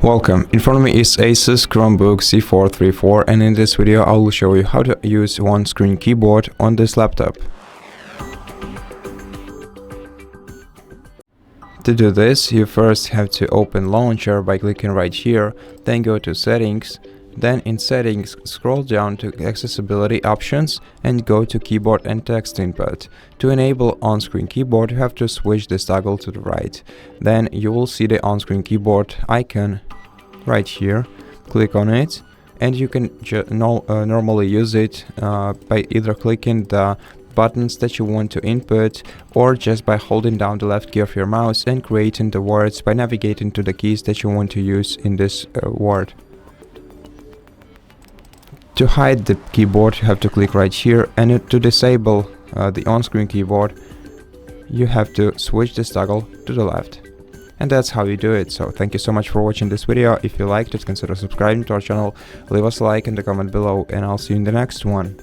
Welcome, in front of me is ASUS Chromebook C434, and in this video I will show you how to use one-screen keyboard on this laptop. To do this, you first have to open Launcher by clicking right here, then go to Settings, then in Settings scroll down to Accessibility Options and go to Keyboard and Text Input. To enable on-screen keyboard, you have to switch this toggle to the right. Then you will see the on-screen keyboard icon right here. Click on it and you can normally use it by either clicking the buttons that you want to input or just by holding down the left key of your mouse and creating the words by navigating to the keys that you want to use in this word. To hide the keyboard, you have to click right here, and to disable the on-screen keyboard, you have to switch this toggle to the left. And that's how you do it. So thank you so much for watching this video. If you liked it, consider subscribing to our channel, leave us a like in the comment below, and I'll see you in the next one.